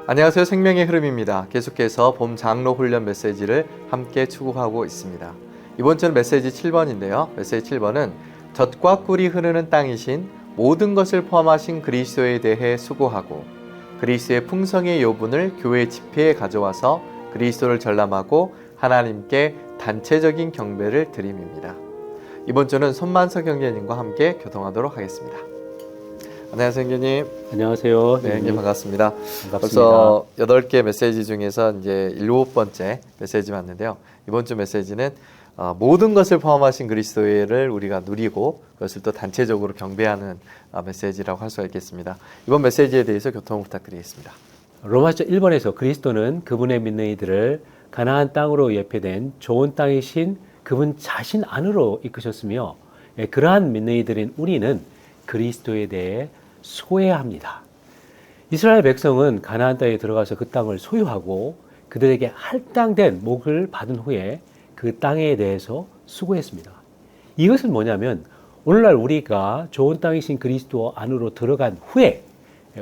안녕하세요. 생명의 흐름입니다. 계속해서 봄 장로 훈련 메시지를 함께 추구하고 있습니다. 이번 주는 메시지 7번인데요. 메시지 7번은 젖과 꿀이 흐르는 땅이신 모든 것을 포함하신 그리스도에 대해 수고하고 그리스도의 풍성의 요분을 교회 집회에 가져와서 그리스도를 전람하고 하나님께 단체적인 경배를 드림입니다. 이번 주는 손만석 형제님과 함께 교통하도록 하겠습니다. 안녕하세요, 형제님. 안녕하세요. 네, 형님 반갑습니다. 반갑습니다. 벌써 8개 메시지 중에서 이제 7번째 메시지 맞는데요. 이번 주 메시지는 모든 것을 포함하신 그리스도를 우리가 누리고 그것을 또 단체적으로 경배하는 메시지라고 할 수가 있겠습니다. 이번 메시지에 대해서 교통을 부탁드리겠습니다. 로마서 1번에서 그리스도는 그분의 믿는 이들을 가나안 땅으로 예표된 좋은 땅이신 그분 자신 안으로 이끄셨으며 그러한 믿는 이들인 우리는 그리스도에 대해 수고해야 합니다. 이스라엘 백성은 가나안 땅에 들어가서 그 땅을 소유하고 그들에게 할당된 목을 받은 후에 그 땅에 대해서 수고했습니다. 이것은 뭐냐면 오늘날 우리가 좋은 땅이신 그리스도 안으로 들어간 후에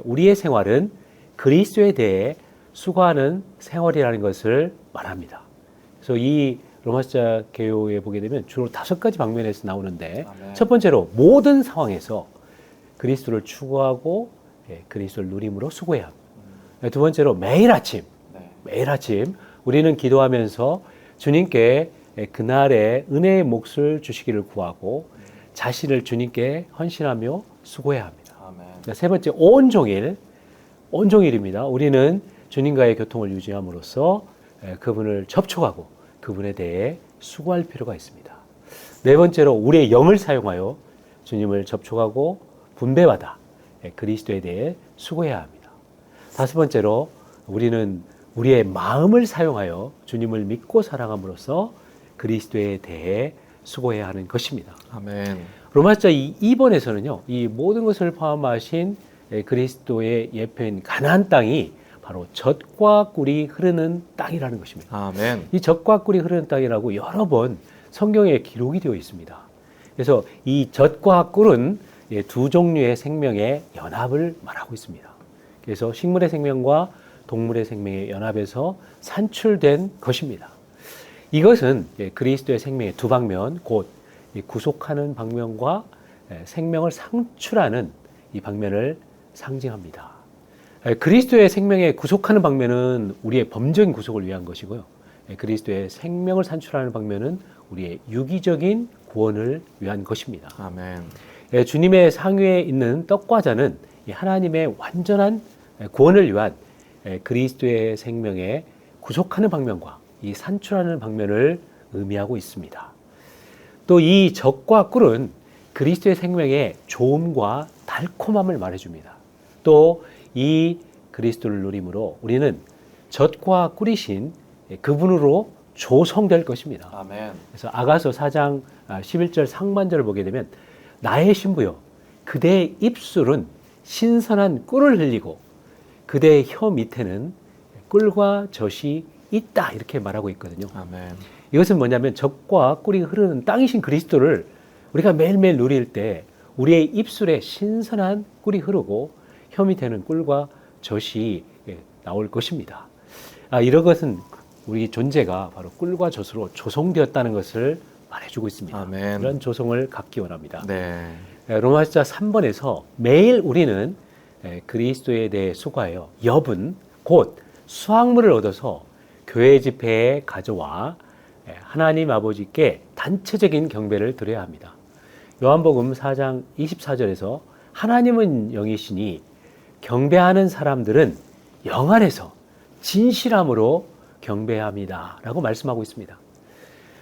우리의 생활은 그리스도에 대해 수고하는 생활이라는 것을 말합니다. 그래서 이 로마서 개요에 보게 되면 주로 5가지 방면에서 나오는데 아멘. 첫 번째로 모든 상황에서 그리스도를 추구하고 그리스도를 누림으로 수고해야 합니다. 두 번째로 매일 아침 우리는 기도하면서 주님께 그날의 은혜의 몫을 주시기를 구하고 자신을 주님께 헌신하며 수고해야 합니다. 아멘. 세 번째 온종일입니다. 우리는 주님과의 교통을 유지함으로써 그분을 접촉하고 그분에 대해 수고할 필요가 있습니다. 네 번째로 우리의 영을 사용하여 주님을 접촉하고 분배받아 그리스도에 대해 수고해야 합니다. 다섯 번째로 우리는 우리의 마음을 사용하여 주님을 믿고 사랑함으로써 그리스도에 대해 수고해야 하는 것입니다. 아멘. 로마서 2번에서는요, 이 모든 것을 포함하신 그리스도의 예표인 가나안 땅이 바로 젖과 꿀이 흐르는 땅이라는 것입니다. 아멘. 이 젖과 꿀이 흐르는 땅이라고 여러 번 성경에 기록이 되어 있습니다. 그래서 이 젖과 꿀은 두 종류의 생명의 연합을 말하고 있습니다. 그래서 식물의 생명과 동물의 생명의 연합에서 산출된 것입니다. 이것은 그리스도의 생명의 두 방면, 곧 구속하는 방면과 생명을 상출하는 이 방면을 상징합니다. 그리스도의 생명의 구속하는 방면은 우리의 범적인 구속을 위한 것이고요. 그리스도의 생명을 산출하는 방면은 우리의 유기적인 구원을 위한 것입니다. 아멘. 주님의 상위에 있는 떡과자는 하나님의 완전한 구원을 위한 그리스도의 생명의 구속하는 방면과 이 산출하는 방면을 의미하고 있습니다. 또 이 젖과 꿀은 그리스도의 생명의 좋음과 달콤함을 말해줍니다. 또 이 그리스도를 누림으로 우리는 젖과 꿀이신 그분으로 조성될 것입니다. 아멘. 그래서 아가서 4장 11절 상반절을 보게 되면 나의 신부여 그대의 입술은 신선한 꿀을 흘리고 그대의 혀 밑에는 꿀과 젖이 있다 이렇게 말하고 있거든요. 아멘. 이것은 뭐냐면 젖과 꿀이 흐르는 땅이신 그리스도를 우리가 매일매일 누릴 때 우리의 입술에 신선한 꿀이 흐르고 혀 밑에는 꿀과 젖이 나올 것입니다. 이런 것은 우리 존재가 바로 꿀과 젖으로 조성되었다는 것을 말해주고 있습니다. 아멘. 이런 조성을 갖기 원합니다. 네. 로마서 3번에서 매일 우리는 그리스도에 대해 수고하여 여분 곧 수확물을 얻어서 교회 집회에 가져와 하나님 아버지께 단체적인 경배를 드려야 합니다. 요한복음 4장 24절에서 하나님은 영이시니 경배하는 사람들은 영 안에서 진실함으로 경배합니다 라고 말씀하고 있습니다.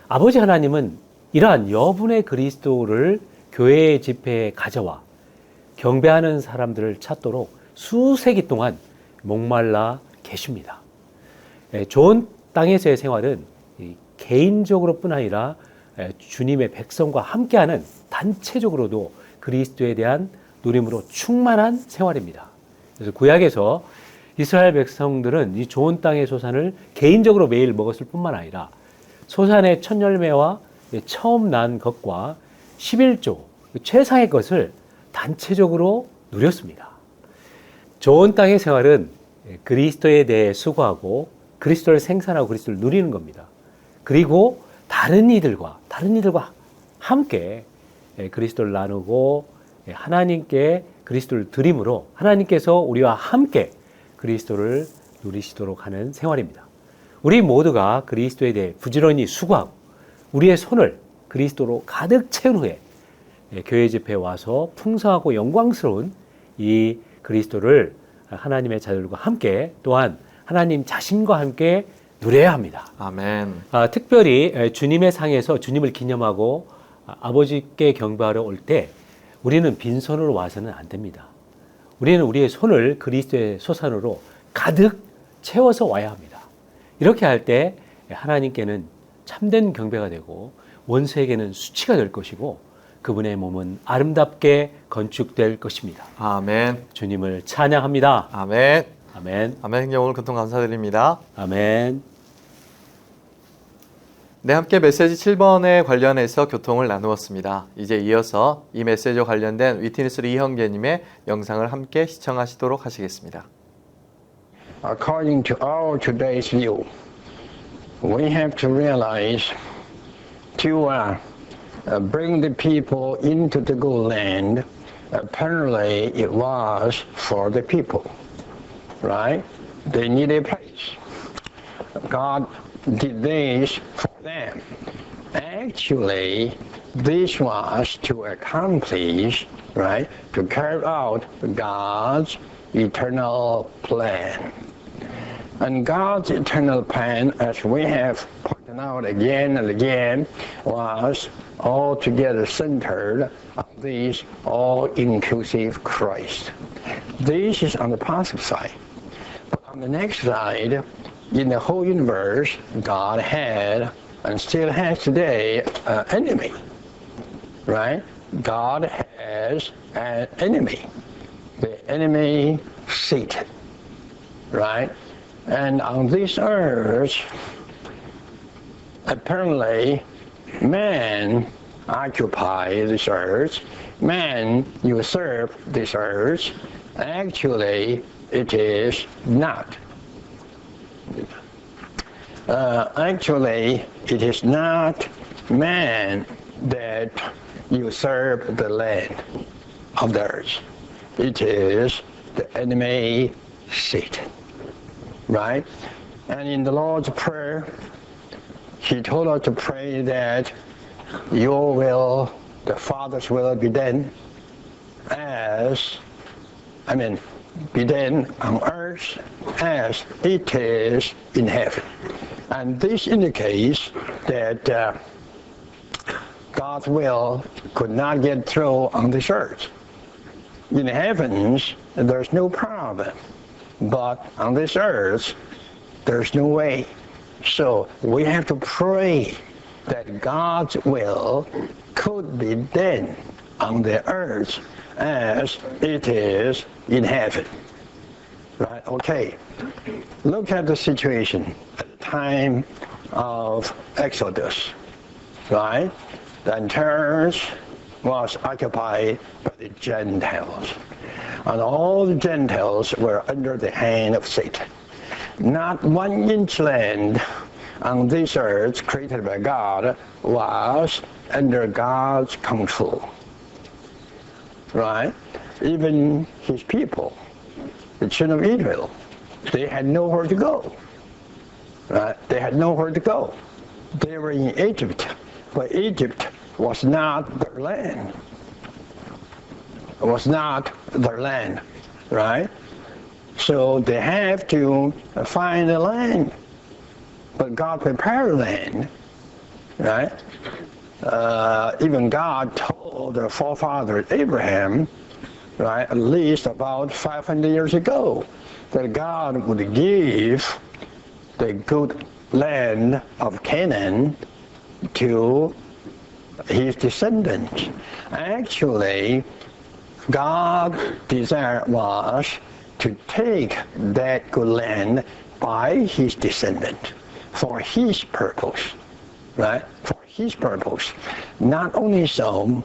아버지 하나님은 이러한 여분의 그리스도를 교회 집회에 가져와 경배하는 사람들을 찾도록 수세기 동안 목말라 계십니다. 좋은 땅에서의 생활은 개인적으로 뿐 아니라 주님의 백성과 함께하는 단체적으로도 그리스도에 대한 누림으로 충만한 생활입니다. 그래서 구약에서 이스라엘 백성들은 이 좋은 땅의 소산을 개인적으로 매일 먹었을 뿐만 아니라 소산의 첫 열매와 처음 난 것과 11조 최상의 것을 단체적으로 누렸습니다. 좋은 땅의 생활은 그리스도에 대해 수고하고 그리스도를 생산하고 그리스도를 누리는 겁니다. 그리고 다른 이들과 함께 그리스도를 나누고 하나님께 그리스도를 드림으로 하나님께서 우리와 함께 그리스도를 누리시도록 하는 생활입니다. 우리 모두가 그리스도에 대해 부지런히 수고하고 우리의 손을 그리스도로 가득 채운 후에 교회 집회에 와서 풍성하고 영광스러운 이 그리스도를 하나님의 자들과 함께 또한 하나님 자신과 함께 누려야 합니다. 아멘. 특별히 주님의 상에서 주님을 기념하고 아버지께 경배하러 올 때 우리는 빈손으로 와서는 안 됩니다. 우리는 우리의 손을 그리스도의 소산으로 가득 채워서 와야 합니다. 이렇게 할 때 하나님께는 참된 경배가 되고 원수에게는 수치가 될 것이고 그분의 몸은 아름답게 건축될 것입니다. 아멘. 주님을 찬양합니다. 아멘. 아멘. 아멘. 형님 오늘 교통 감사드립니다. 아멘. 네, 함께 메시지 7번에 관련해서 교통을 나누었습니다. 이제 이어서 이 메시지와 관련된 위트니스 리 형제님의 영상을 함께 시청하시도록 하시겠습니다. According to our today's view, we have to realize to bring the people into the good land, apparently it was for the people, right? They need a place. God did this for them. Actually, this was to accomplish, right, to carry out God's eternal plan. And God's eternal plan, as we have pointed out again and again, was altogether centered on this all-inclusive Christ. This is on the positive side. But on the next side, in the whole universe, God had and still has today an enemy, right? God has an enemy. The enemy, Satan, right? And on this earth, apparently, man occupies this earth, man usurps this earth. Actually, it is not. Actually, it is not man that usurps the land of the earth. It is the enemy, Satan. Right? And in the Lord's Prayer, He told us to pray that your will, the Father's will, be done be done on earth as it is in heaven. And this indicates that God's will could not get through on this earth. In the heavens, there's no problem. But on this earth, there's no way. So we have to pray that God's will could be done on the earth as it is in heaven. Right? Okay. Look at the situation at the time of Exodus. Right? The entire earth was occupied by the Gentiles. And all the Gentiles were under the hand of Satan. Not 1 inch land on this earth created by God was under God's control. Right? Even His people, the children of Israel, they had nowhere to go. Right? They had nowhere to go. They were in Egypt, but Egypt was not their land. It was not their land, right? So they have to find a land. But God prepared land, right? Even God told their forefather Abraham, right, at least about 500 years ago, that God would give the good land of Canaan to his descendants. Actually, God's desire was to take that good land by his descendant for his purpose, right? For his purpose. Not only so,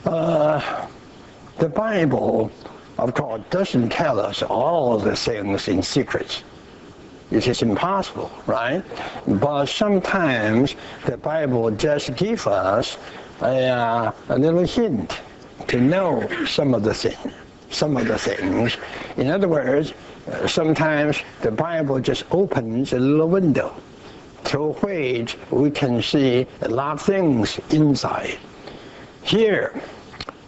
the Bible of course, doesn't tell us all the things in secret. It is impossible, right? But sometimes the Bible just gives us a little hint to know some of the things. In other words, sometimes the Bible just opens a little window through which we can see a lot of things inside. Here,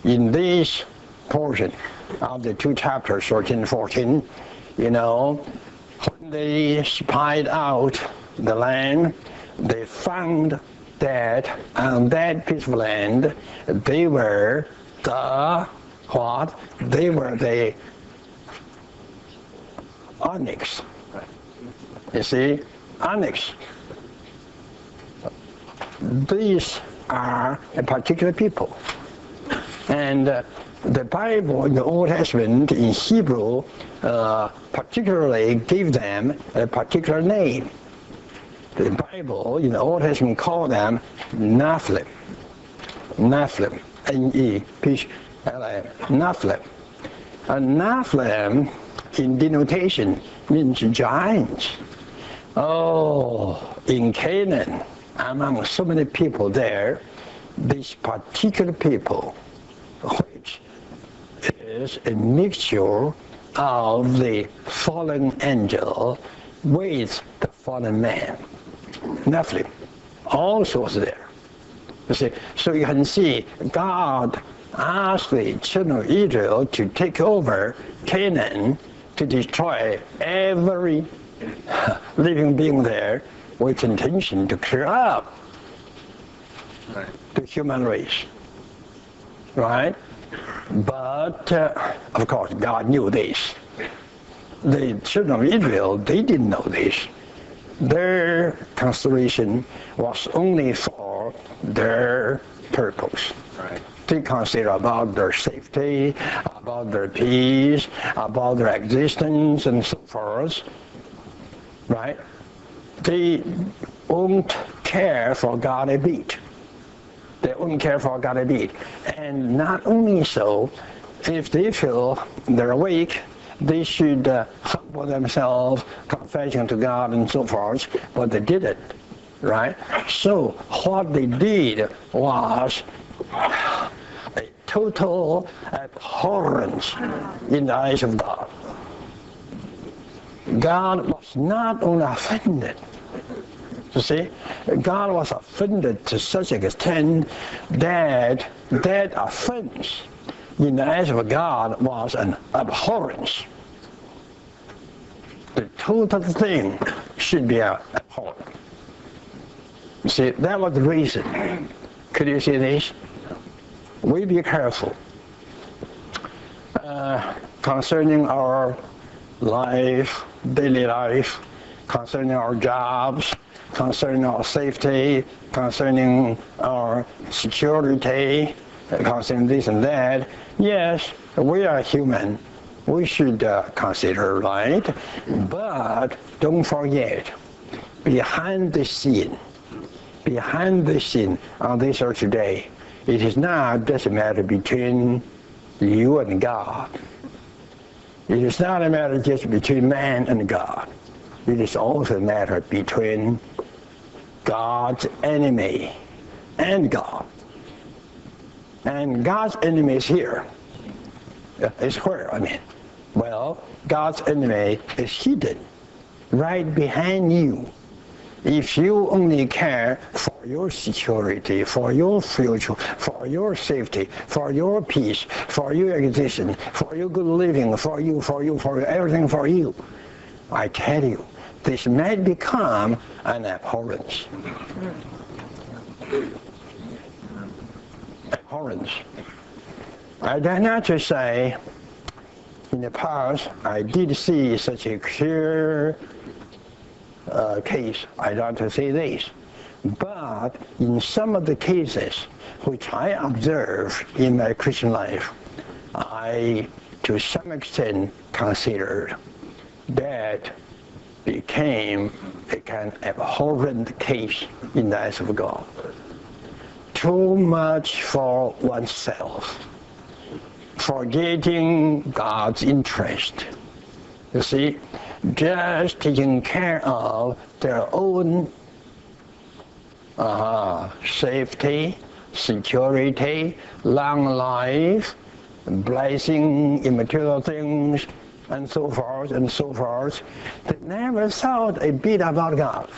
in this portion of the 2 chapters, 13, 14, when they spied out the land, they found that on that piece of land, they were the what? They were the onyx. You see, onyx. These are a particular people. And the Bible in the Old Testament in Hebrew particularly gave them a particular name. The Bible in the Old Testament called them Nephilim. Nephilim, N-E-P-H-L-I-M, Nephilim. And Nephilim in denotation means giants. Oh, in Canaan, among so many people there, this particular people, which is a mixture of the fallen angel with the fallen man. Nephilim also was there. You see, so you can see God asked the children of Israel to take over Canaan to destroy every living being there with intention to clear up the human race. Right? But, of course, God knew this. The children of Israel, they didn't know this. Their consideration was only for their purpose. Right. They consider about their safety, about their peace, about their existence, and so forth. Right? They won't care for God a bit. They won't care for God a bit. And not only so, if they feel they're weak, they should humble themselves, confession to God and so forth, but they didn't, right? So what they did was a total abhorrence in the eyes of God. God was not only offended, you see, God was offended to such an extent that that offense in the eyes of God was an abhorrence. The total thing should be abhorrent. You see, that was the reason. Could you see this? We be careful concerning our life, daily life, concerning our jobs, concerning our safety, concerning our security, concerning this and that. Yes, we are human. We should consider, right? But don't forget, behind the scene on this earth today, it is not just a matter between you and God. It is not a matter just between man and God. It is also a matter between God's enemy and God. And God's enemy is here. Is where, I mean? Well, God's enemy is hidden right behind you. If you only care for your security, for your future, for your safety, for your peace, for your existence, for your good living, for everything for you, I tell you, this might become an abhorrence. Abhorrence. I dare not to say, in the past, I did see such a clear case. I don't to say this. But in some of the cases which I observed in my Christian life, I, to some extent, considered that became a kind of abhorrent case in the eyes of God. Too much for oneself. forgetting God's interest. You see, just taking care of their own safety, security, long life, blessing immaterial things, and so forth and so forth. They never thought a bit about God.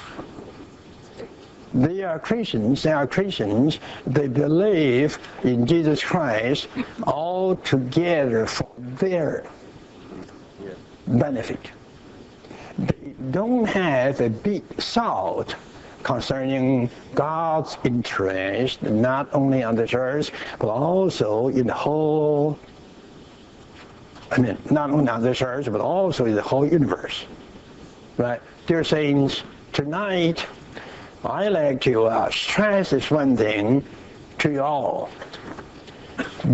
They are Christians, they believe in Jesus Christ all together for their benefit. They don't have a big thought concerning God's interest, not only on the church, but also in the whole, not only on the church, but also in the whole universe. Right? Dear saints, tonight, I like to stress this one thing to you all.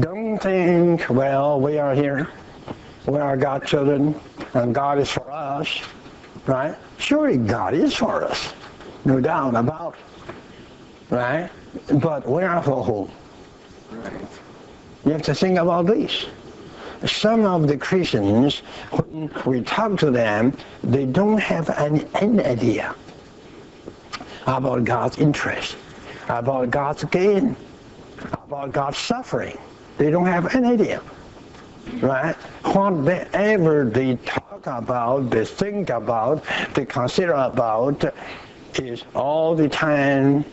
Don't think, well, we are here, we are God's children, and God is for us, right? Surely God is for us, no doubt about it, right? But we are for whom? You have to think about this. Some of the Christians, when we talk to them, they don't have any idea about God's interest, about God's gain, about God's suffering. They don't have any idea, right? Whatever they talk about, they think about, they consider about, is all the time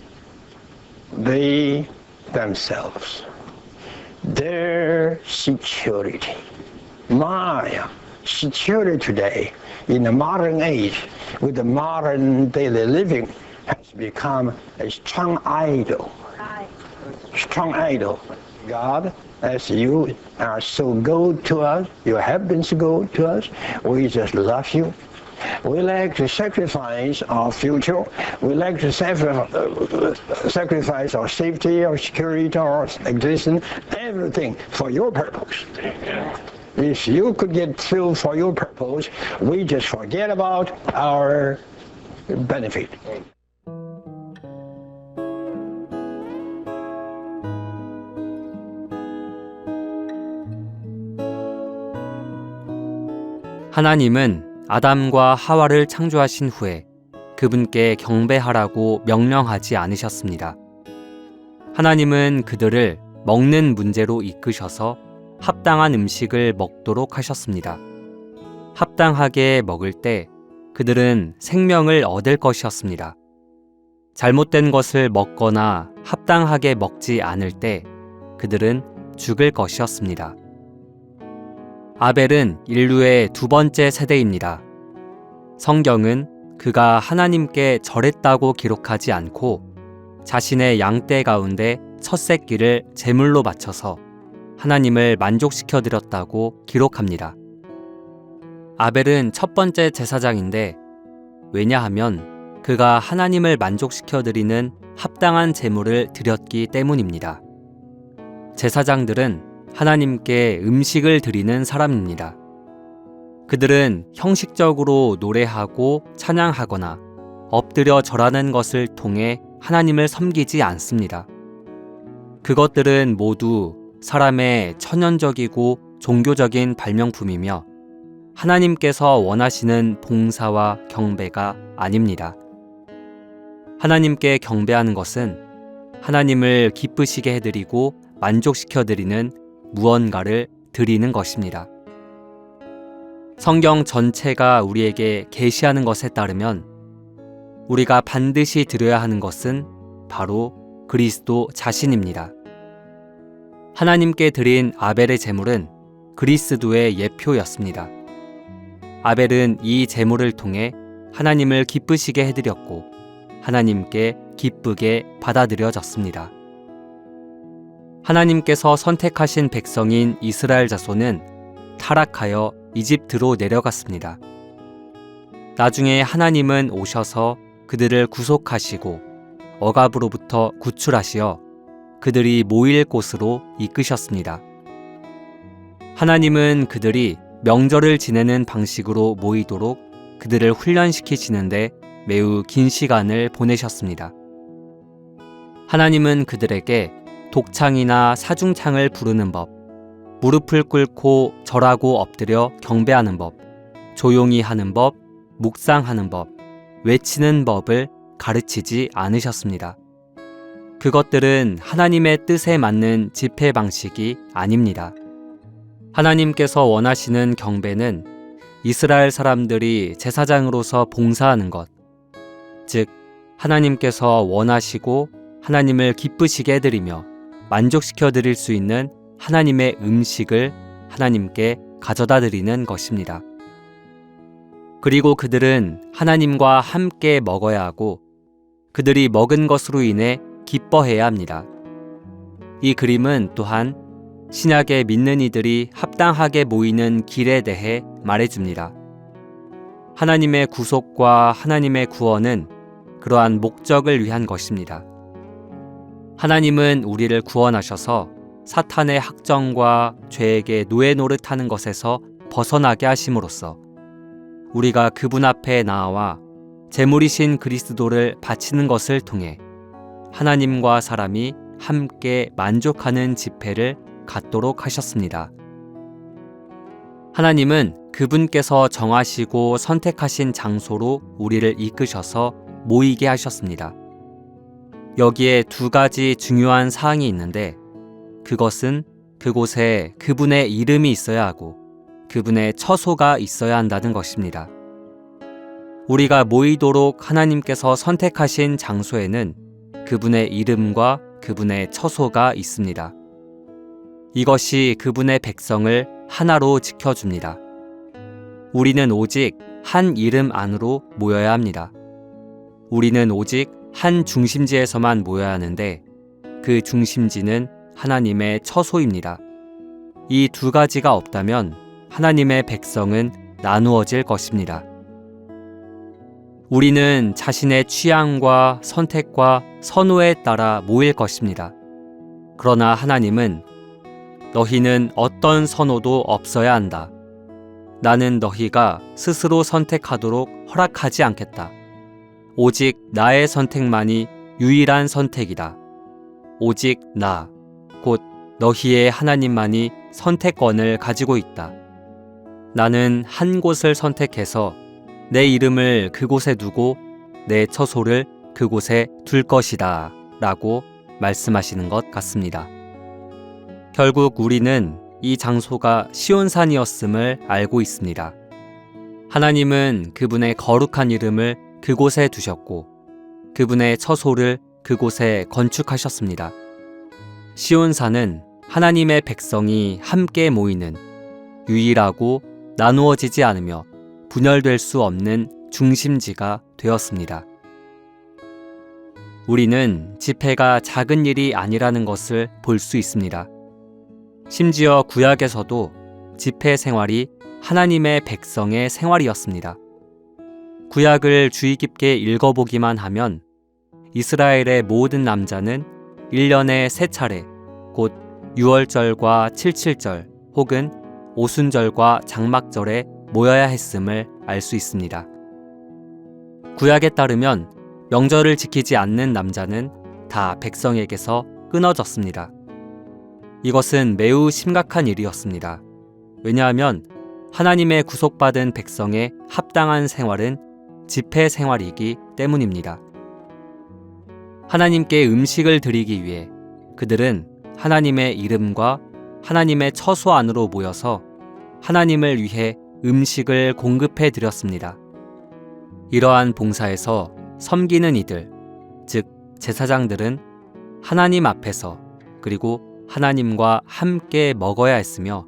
they themselves, their security. My security today, in the modern age, with the modern daily living, has become a strong idol. Strong idol. God, as you are so good to us, you have been so good to us, we just love you. We like to sacrifice our future. We like to sacrifice our safety, our security, our existence, everything for your purpose. If you could get filled for your purpose, we just forget about our benefit. 하나님은 아담과 하와를 창조하신 후에 그분께 경배하라고 명령하지 않으셨습니다. 하나님은 그들을 먹는 문제로 이끄셔서 합당한 음식을 먹도록 하셨습니다. 합당하게 먹을 때 그들은 생명을 얻을 것이었습니다. 잘못된 것을 먹거나 합당하게 먹지 않을 때 그들은 죽을 것이었습니다. 아벨은 인류의 두 번째 세대입니다. 성경은 그가 하나님께 절했다고 기록하지 않고 자신의 양떼 가운데 첫 새끼를 제물로 바쳐서 하나님을 만족시켜드렸다고 기록합니다. 아벨은 첫 번째 제사장인데 왜냐하면 그가 하나님을 만족시켜드리는 합당한 제물을 드렸기 때문입니다. 제사장들은 하나님께 음식을 드리는 사람입니다. 그들은 형식적으로 노래하고 찬양하거나 엎드려 절하는 것을 통해 하나님을 섬기지 않습니다. 그것들은 모두 사람의 천연적이고 종교적인 발명품이며 하나님께서 원하시는 봉사와 경배가 아닙니다. 하나님께 경배하는 것은 하나님을 기쁘시게 해드리고 만족시켜드리는 무언가를 드리는 것입니다. 성경 전체가 우리에게 계시하는 것에 따르면 우리가 반드시 드려야 하는 것은 바로 그리스도 자신입니다. 하나님께 드린 아벨의 제물은 그리스도의 예표였습니다. 아벨은 이 제물을 통해 하나님을 기쁘시게 해드렸고 하나님께 기쁘게 받아들여졌습니다. 하나님께서 선택하신 백성인 이스라엘 자손은 타락하여 이집트로 내려갔습니다. 나중에 하나님은 오셔서 그들을 구속하시고 억압으로부터 구출하시어 그들이 모일 곳으로 이끄셨습니다. 하나님은 그들이 명절을 지내는 방식으로 모이도록 그들을 훈련시키시는데 매우 긴 시간을 보내셨습니다. 하나님은 그들에게 독창이나 사중창을 부르는 법, 무릎을 꿇고 절하고 엎드려 경배하는 법, 조용히 하는 법, 묵상하는 법, 외치는 법을 가르치지 않으셨습니다. 그것들은 하나님의 뜻에 맞는 집회 방식이 아닙니다. 하나님께서 원하시는 경배는 이스라엘 사람들이 제사장으로서 봉사하는 것, 즉 하나님께서 원하시고 하나님을 기쁘시게 해드리며 만족시켜 드릴 수 있는 하나님의 음식을 하나님께 가져다 드리는 것입니다. 그리고 그들은 하나님과 함께 먹어야 하고 그들이 먹은 것으로 인해 기뻐해야 합니다. 이 그림은 또한 신약에 믿는 이들이 합당하게 모이는 길에 대해 말해줍니다. 하나님의 구속과 하나님의 구원은 그러한 목적을 위한 것입니다. 하나님은 우리를 구원하셔서 사탄의 학정과 죄에게 노예 노릇하는 것에서 벗어나게 하심으로써 우리가 그분 앞에 나아와 제물이신 그리스도를 바치는 것을 통해 하나님과 사람이 함께 만족하는 집회를 갖도록 하셨습니다. 하나님은 그분께서 정하시고 선택하신 장소로 우리를 이끄셔서 모이게 하셨습니다. 여기에 두 가지 중요한 사항이 있는데 그것은 그곳에 그분의 이름이 있어야 하고 그분의 처소가 있어야 한다는 것입니다. 우리가 모이도록 하나님께서 선택하신 장소에는 그분의 이름과 그분의 처소가 있습니다. 이것이 그분의 백성을 하나로 지켜줍니다. 우리는 오직 한 이름 안으로 모여야 합니다. 우리는 오직 한 중심지에서만 모여야 하는데 그 중심지는 하나님의 처소입니다. 이 두 가지가 없다면 하나님의 백성은 나누어질 것입니다. 우리는 자신의 취향과 선택과 선호에 따라 모일 것입니다. 그러나 하나님은 너희는 어떤 선호도 없어야 한다. 나는 너희가 스스로 선택하도록 허락하지 않겠다. 오직 나의 선택만이 유일한 선택이다. 오직 나, 곧 너희의 하나님만이 선택권을 가지고 있다. 나는 한 곳을 선택해서 내 이름을 그곳에 두고 내 처소를 그곳에 둘 것이다. 라고 말씀하시는 것 같습니다. 결국 우리는 이 장소가 시온산이었음을 알고 있습니다. 하나님은 그분의 거룩한 이름을 그곳에 두셨고 그분의 처소를 그곳에 건축하셨습니다. 시온산은 하나님의 백성이 함께 모이는 유일하고 나누어지지 않으며 분열될 수 없는 중심지가 되었습니다. 우리는 집회가 작은 일이 아니라는 것을 볼 수 있습니다. 심지어 구약에서도 집회 생활이 하나님의 백성의 생활이었습니다. 구약을 주의 깊게 읽어보기만 하면 이스라엘의 모든 남자는 1년에 3차례 곧 6월절과 77절 혹은 오순절과 장막절에 모여야 했음을 알 수 있습니다. 구약에 따르면 명절을 지키지 않는 남자는 다 백성에게서 끊어졌습니다. 이것은 매우 심각한 일이었습니다. 왜냐하면 하나님의 구속받은 백성의 합당한 생활은 집회 생활이기 때문입니다. 하나님께 음식을 드리기 위해 그들은 하나님의 이름과 하나님의 처소 안으로 모여서 하나님을 위해 음식을 공급해 드렸습니다. 이러한 봉사에서 섬기는 이들, 즉 제사장들은 하나님 앞에서 그리고 하나님과 함께 먹어야 했으며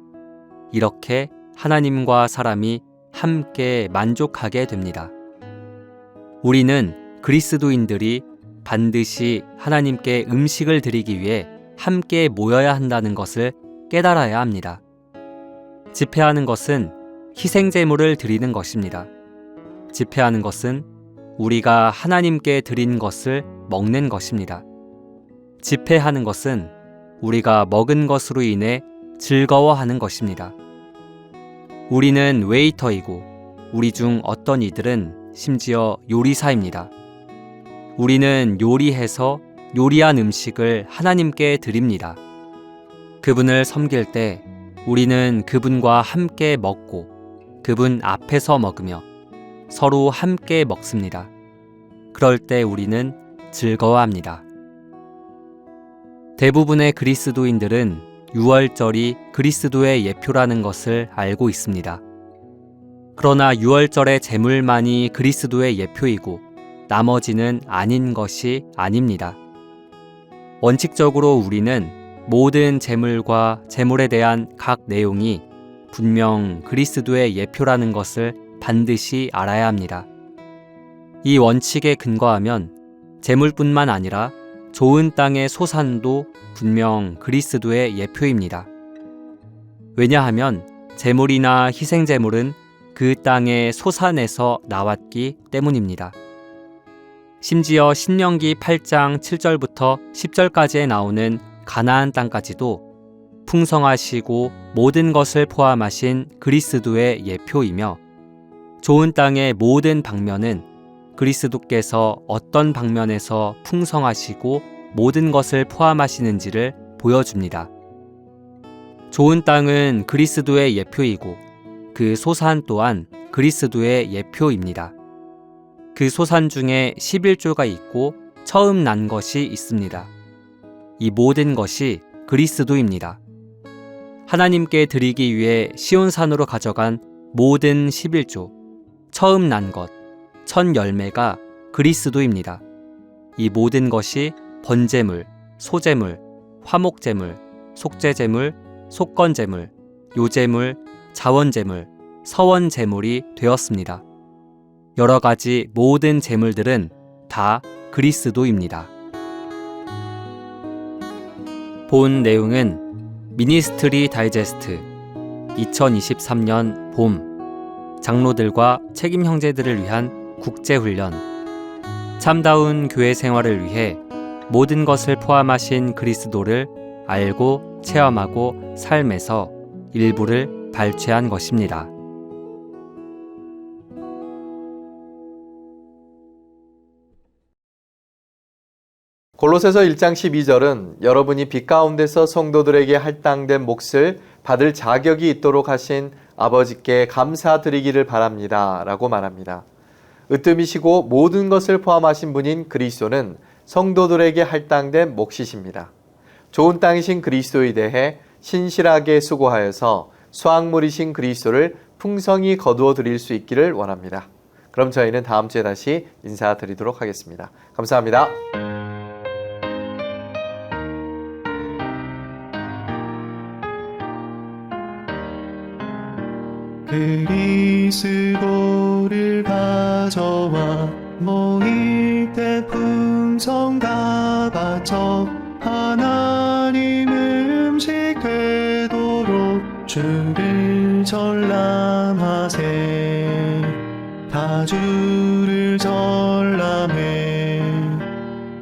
이렇게 하나님과 사람이 함께 만족하게 됩니다. 우리는 그리스도인들이 반드시 하나님께 음식을 드리기 위해 함께 모여야 한다는 것을 깨달아야 합니다. 집회하는 것은 희생제물을 드리는 것입니다. 집회하는 것은 우리가 하나님께 드린 것을 먹는 것입니다. 집회하는 것은 우리가 먹은 것으로 인해 즐거워하는 것입니다. 우리는 웨이터이고 우리 중 어떤 이들은 심지어 요리사입니다. 우리는 요리해서 요리한 음식을 하나님께 드립니다. 그분을 섬길 때 우리는 그분과 함께 먹고 그분 앞에서 먹으며 서로 함께 먹습니다. 그럴 때 우리는 즐거워합니다. 대부분의 그리스도인들은 유월절이 그리스도의 예표라는 것을 알고 있습니다. 그러나 유월절의 제물만이 그리스도의 예표이고 나머지는 아닌 것이 아닙니다. 원칙적으로 우리는 모든 제물과 제물에 대한 각 내용이 분명 그리스도의 예표라는 것을 반드시 알아야 합니다. 이 원칙에 근거하면 제물뿐만 아니라 좋은 땅의 소산도 분명 그리스도의 예표입니다. 왜냐하면 제물이나 희생제물은 그 땅의 소산에서 나왔기 때문입니다. 심지어 신명기 8장 7절부터 10절까지에 나오는 가나안 땅까지도 풍성하시고 모든 것을 포함하신 그리스도의 예표이며 좋은 땅의 모든 방면은 그리스도께서 어떤 방면에서 풍성하시고 모든 것을 포함하시는지를 보여줍니다. 좋은 땅은 그리스도의 예표이고 그 소산 또한 그리스도의 예표입니다. 그 소산 중에 11조가 있고 처음 난 것이 있습니다. 이 모든 것이 그리스도입니다. 하나님께 드리기 위해 시온산으로 가져간 모든 11조, 처음 난 것, 첫 열매가 그리스도입니다. 이 모든 것이 번제물, 소제물, 화목제물, 속죄제물, 속건제물, 요제물, 자원제물, 서원제물이 되었습니다. 여러 가지 모든 제물들은 다 그리스도입니다. 본 내용은 미니스트리 다이제스트 2023년 봄 장로들과 책임 형제들을 위한 국제훈련 참다운 교회 생활을 위해 모든 것을 포함하신 그리스도를 알고 체험하고 삶에서 일부를 발췌한 것입니다. 골로새서 1장 12절은 여러분이 빛 가운데서 성도들에게 할당된 몫을 받을 자격이 있도록 하신 아버지께 감사드리기를 바랍니다 라고 말합니다. 으뜸이시고 모든 것을 포함하신 분인 그리스도는 성도들에게 할당된 몫이십니다. 좋은 땅이신 그리스도에 대해 신실하게 수고하여서 수확물이신 그리스도를 풍성히 거두어 드릴 수 있기를 원합니다. 그럼 저희는 다음 주에 다시 인사드리도록 하겠습니다. 감사합니다. 그리스도를 가져와 모일 때 풍성 다 바쳐 하나님 음식 되도록 주를 전람하세. 다 주를 전람해.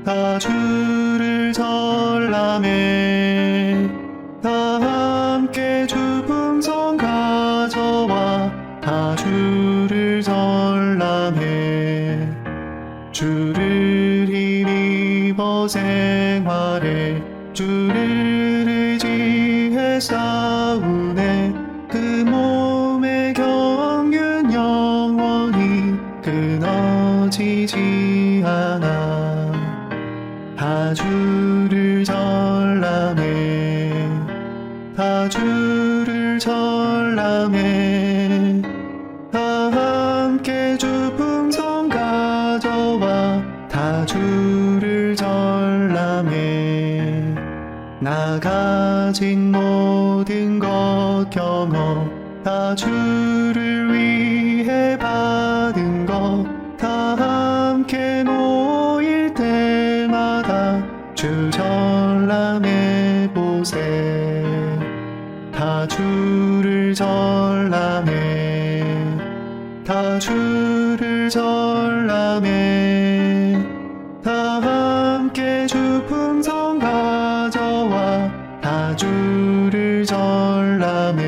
다 주를 전람해. 다 함께 주 풍성 가져와 다 주를 전람해. 주를 힘입어 생활해. 주를 의지해 싸우네. 그 몸의 경륜 영원히 끊어지지 않아. 다 주를 전람해. 다 주를 전람해. 다 함께 주 풍성 가져와 다 주를 전람해. 나 가진 모든 것 경험 다 주를 위해 받은 것 다 함께 모일 때마다 주 전람해 보세. 다 주를 전람해. 다 주를 전람해. 다 함께 주 풍성 가져와 다 주를 전람해.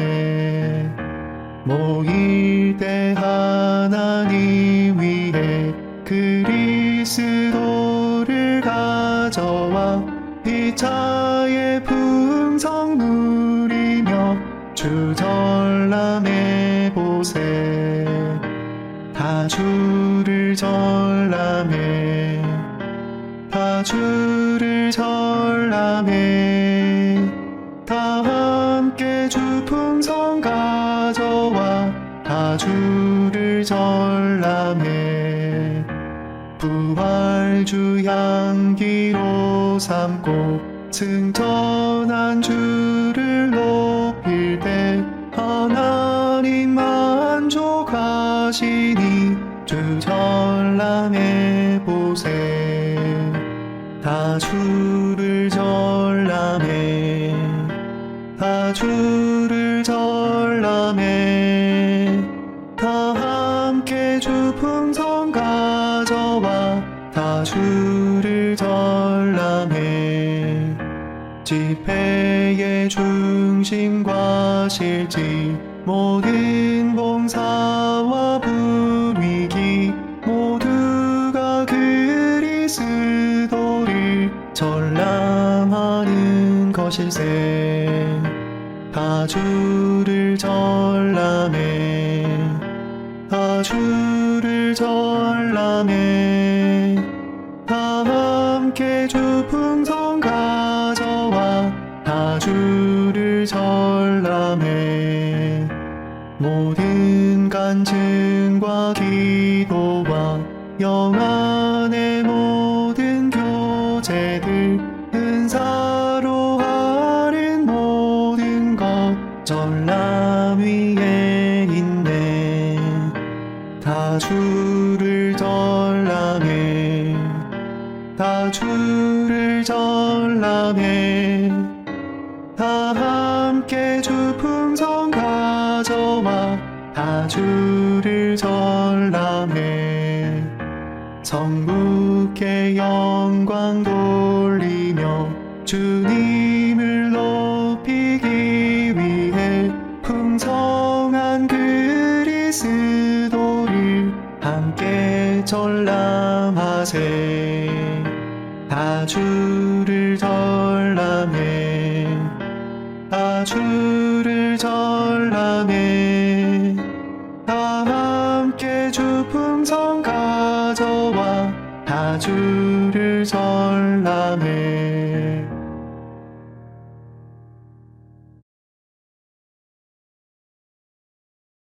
모일 때 하나님 위해 그리스도를 가져와 피차의 풍성 누리며 주 전람해 보세 다 주를 전람해 다 주를 전람해 다 함께 주 풍성 가져와 다 주를 전람해 부활주 향기로 삼고 승천한 주를 높일 때 하나님 만족하시니 주 전람해 보세 다 주를 전람해 다 주를 전람해 다 함께 주 풍성 가져와 다 주를 전람해 집회의 중심과 실지 모든 봉사와 불위기 모두가 그리스도를 전람하는 것일세 다 주를 전람해 다 주를 전람해 다 함께 주 풍성 가져와 다 주를 전람해 모든 간증과 기도와 영안의 모든 교제들 은사로 하는 모든 것 전람 위에 있네 다 주를 전람해 다 주를 전람해 다 함께 주 풍성 가져와 다 주를 전람해 성부께 영광 돌리며 주님을 높이기 위해 풍성한 그리스도를 함께 전람하세 다 주를 전람해 다 주를 전람해 다 함께 주 풍성 가져와 다 주를 전람해